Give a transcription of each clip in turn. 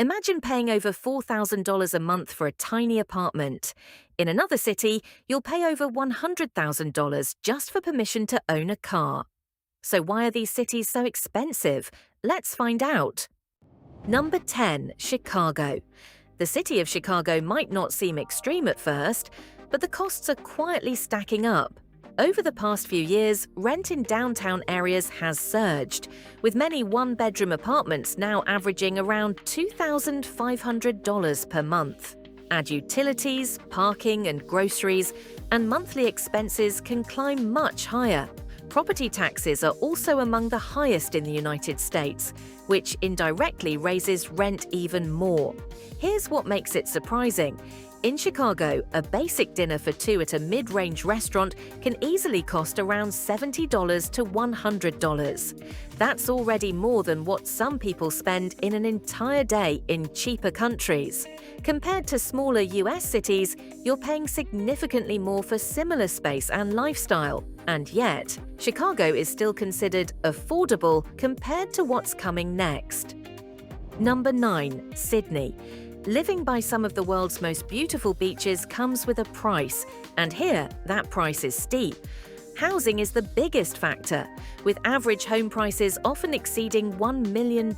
Imagine paying over $4,000 a month for a tiny apartment. In another city, you'll pay over $100,000 just for permission to own a car. So why are these cities so expensive? Let's find out. Number 10, Chicago. The city of Chicago might not seem extreme at first, but the costs are quietly stacking up. Over the past few years, rent in downtown areas has surged, with many one-bedroom apartments now averaging around $2,500 per month. Add utilities, parking, and groceries, and monthly expenses can climb much higher. Property taxes are also among the highest in the United States, which indirectly raises rent even more. Here's what makes it surprising. In Chicago, a basic dinner for two at a mid-range restaurant can easily cost around $70 to $100. That's already more than what some people spend in an entire day in cheaper countries. Compared to smaller US cities, you're paying significantly more for similar space and lifestyle. And yet, Chicago is still considered affordable compared to what's coming next. Number 9, Sydney. Living by some of the world's most beautiful beaches comes with a price, and here, that price is steep. Housing is the biggest factor, with average home prices often exceeding $1 million.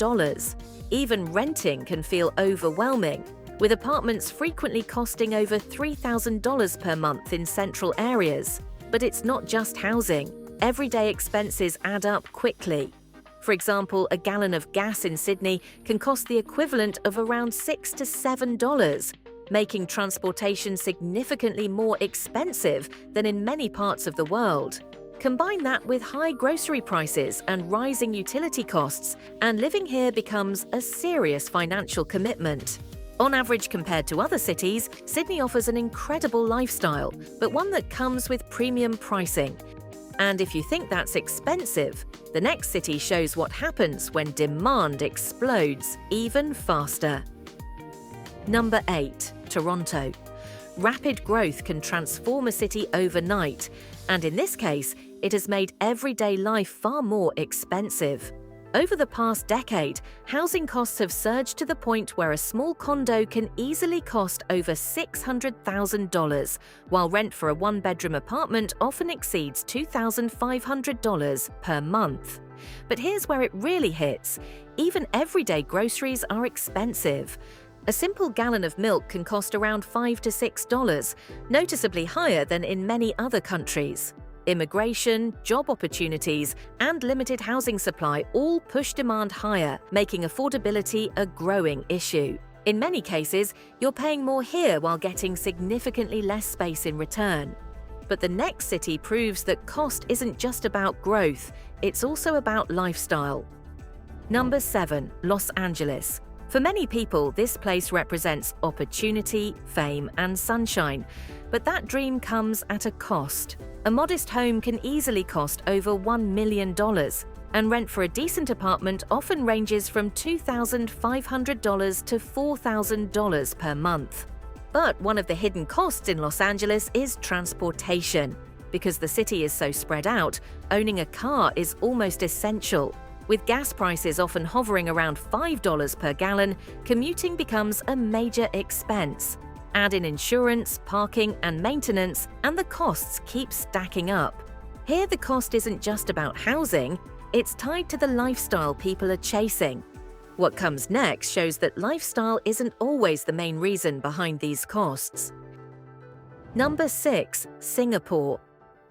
Even renting can feel overwhelming, with apartments frequently costing over $3,000 per month in central areas. But it's not just housing. Everyday expenses add up quickly. For example, a gallon of gas in Sydney can cost the equivalent of around $6 to $7, making transportation significantly more expensive than in many parts of the world. Combine that with high grocery prices and rising utility costs, and living here becomes a serious financial commitment. On average, compared to other cities, Sydney offers an incredible lifestyle, but one that comes with premium pricing. And if you think that's expensive, the next city shows what happens when demand explodes even faster. Number 8, Toronto. Rapid growth can transform a city overnight, and in this case, it has made everyday life far more expensive. Over the past decade, housing costs have surged to the point where a small condo can easily cost over $600,000, while rent for a one-bedroom apartment often exceeds $2,500 per month. But here's where it really hits. Even everyday groceries are expensive. A simple gallon of milk can cost around $5 to $6, noticeably higher than in many other countries. Immigration, job opportunities, and limited housing supply all push demand higher, making affordability a growing issue. In many cases, you're paying more here while getting significantly less space in return. But the next city proves that cost isn't just about growth, it's also about lifestyle. Number 7, Los Angeles. For many people, this place represents opportunity, fame, and sunshine. But that dream comes at a cost. A modest home can easily cost over $1 million, and rent for a decent apartment often ranges from $2,500 to $4,000 per month. But one of the hidden costs in Los Angeles is transportation. Because the city is so spread out, owning a car is almost essential. With gas prices often hovering around $5 per gallon, commuting becomes a major expense. Add in insurance, parking, and maintenance, and the costs keep stacking up. Here, the cost isn't just about housing, it's tied to the lifestyle people are chasing. What comes next shows that lifestyle isn't always the main reason behind these costs. Number 6, Singapore.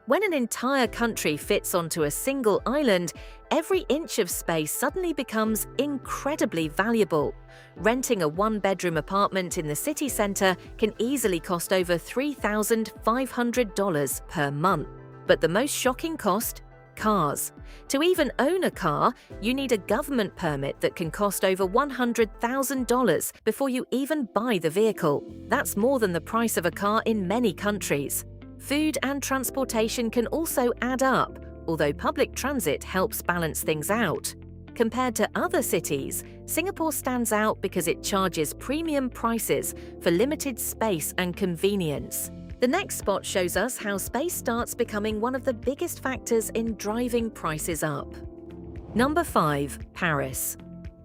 When an entire country fits onto a single island, every inch of space suddenly becomes incredibly valuable. Renting a one-bedroom apartment in the city centre can easily cost over $3,500 per month. But the most shocking cost? Cars. To even own a car, you need a government permit that can cost over $100,000 before you even buy the vehicle. That's more than the price of a car in many countries. Food and transportation can also add up, although public transit helps balance things out. Compared to other cities, Singapore stands out because it charges premium prices for limited space and convenience. The next spot shows us how space starts becoming one of the biggest factors in driving prices up. Number 5, Paris.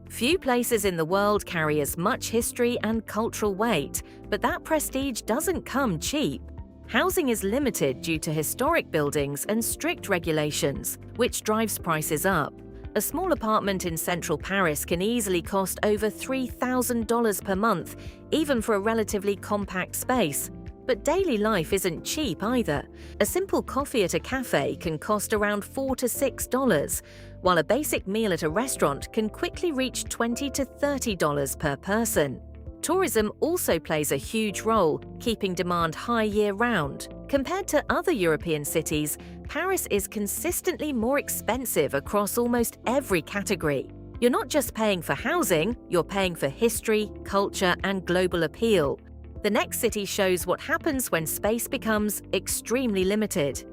Few places in the world carry as much history and cultural weight, but that prestige doesn't come cheap. Housing is limited due to historic buildings and strict regulations, which drives prices up. A small apartment in central Paris can easily cost over $3,000 per month, even for a relatively compact space. But daily life isn't cheap either. A simple coffee at a cafe can cost around $4 to $6, while a basic meal at a restaurant can quickly reach $20 to $30 per person. Tourism also plays a huge role, keeping demand high year-round. Compared to other European cities, Paris is consistently more expensive across almost every category. You're not just paying for housing, you're paying for history, culture, and global appeal. The next city shows what happens when space becomes extremely limited.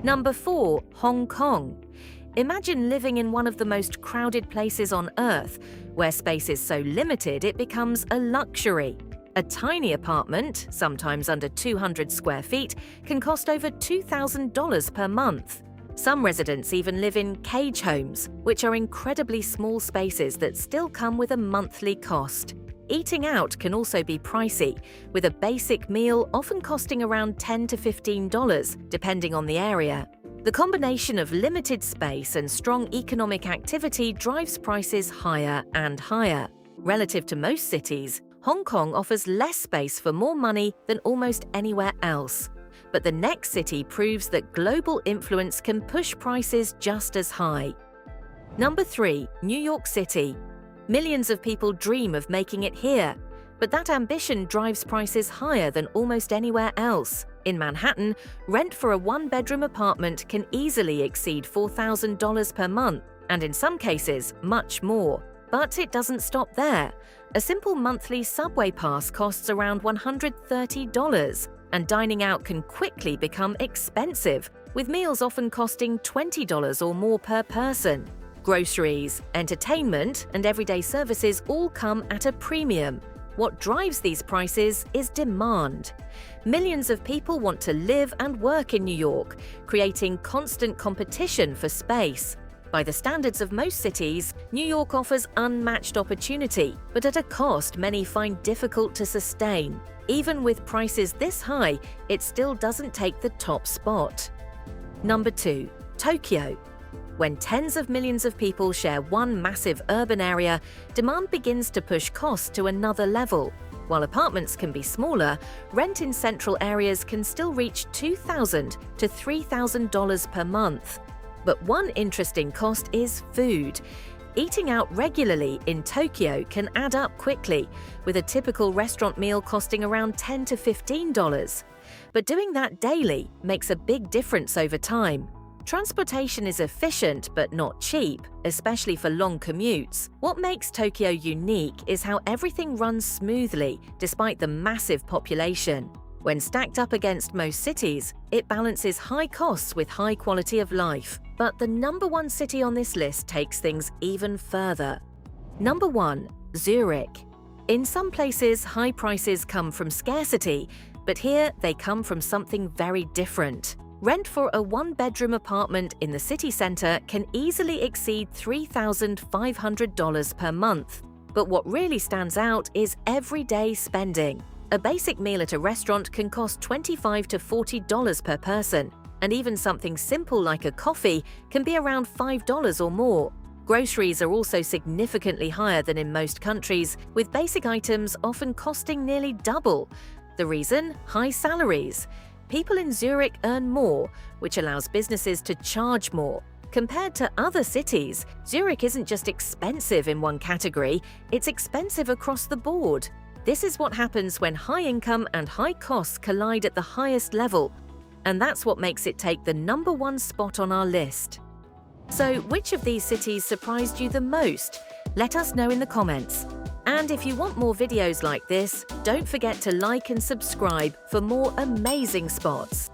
Number 4. Hong Kong. Imagine living in one of the most crowded places on Earth, where space is so limited it becomes a luxury. A tiny apartment, sometimes under 200 square feet, can cost over $2,000 per month. Some residents even live in cage homes, which are incredibly small spaces that still come with a monthly cost. Eating out can also be pricey, with a basic meal often costing around $10 to $15, depending on the area. The combination of limited space and strong economic activity drives prices higher and higher. Relative to most cities, Hong Kong offers less space for more money than almost anywhere else. But the next city proves that global influence can push prices just as high. Number 3. New York City. Millions of people dream of making it here, but that ambition drives prices higher than almost anywhere else. In Manhattan, rent for a one-bedroom apartment can easily exceed $4,000 per month, and in some cases, much more. But it doesn't stop there. A simple monthly subway pass costs around $130, and dining out can quickly become expensive, with meals often costing $20 or more per person. Groceries, entertainment, and everyday services all come at a premium. What drives these prices is demand. Millions of people want to live and work in New York, creating constant competition for space. By the standards of most cities, New York offers unmatched opportunity, but at a cost many find difficult to sustain. Even with prices this high, it still doesn't take the top spot. Number 2. Tokyo. When tens of millions of people share one massive urban area, demand begins to push costs to another level. While apartments can be smaller, rent in central areas can still reach $2,000 to $3,000 per month. But one interesting cost is food. Eating out regularly in Tokyo can add up quickly, with a typical restaurant meal costing around $10 to $15. But doing that daily makes a big difference over time. Transportation is efficient but not cheap, especially for long commutes. What makes Tokyo unique is how everything runs smoothly despite the massive population. When stacked up against most cities, it balances high costs with high quality of life. But the number 1 city on this list takes things even further. Number 1. Zurich. In some places, high prices come from scarcity, but here they come from something very different. Rent for a one-bedroom apartment in the city centre can easily exceed $3,500 per month. But what really stands out is everyday spending. A basic meal at a restaurant can cost $25 to $40 per person, and even something simple like a coffee can be around $5 or more. Groceries are also significantly higher than in most countries, with basic items often costing nearly double. The reason? High salaries. People in Zurich earn more, which allows businesses to charge more. Compared to other cities, Zurich isn't just expensive in one category, it's expensive across the board. This is what happens when high income and high costs collide at the highest level, and that's what makes it take the number 1 spot on our list. So, which of these cities surprised you the most? Let us know in the comments. And if you want more videos like this, don't forget to like and subscribe for more amazing spots.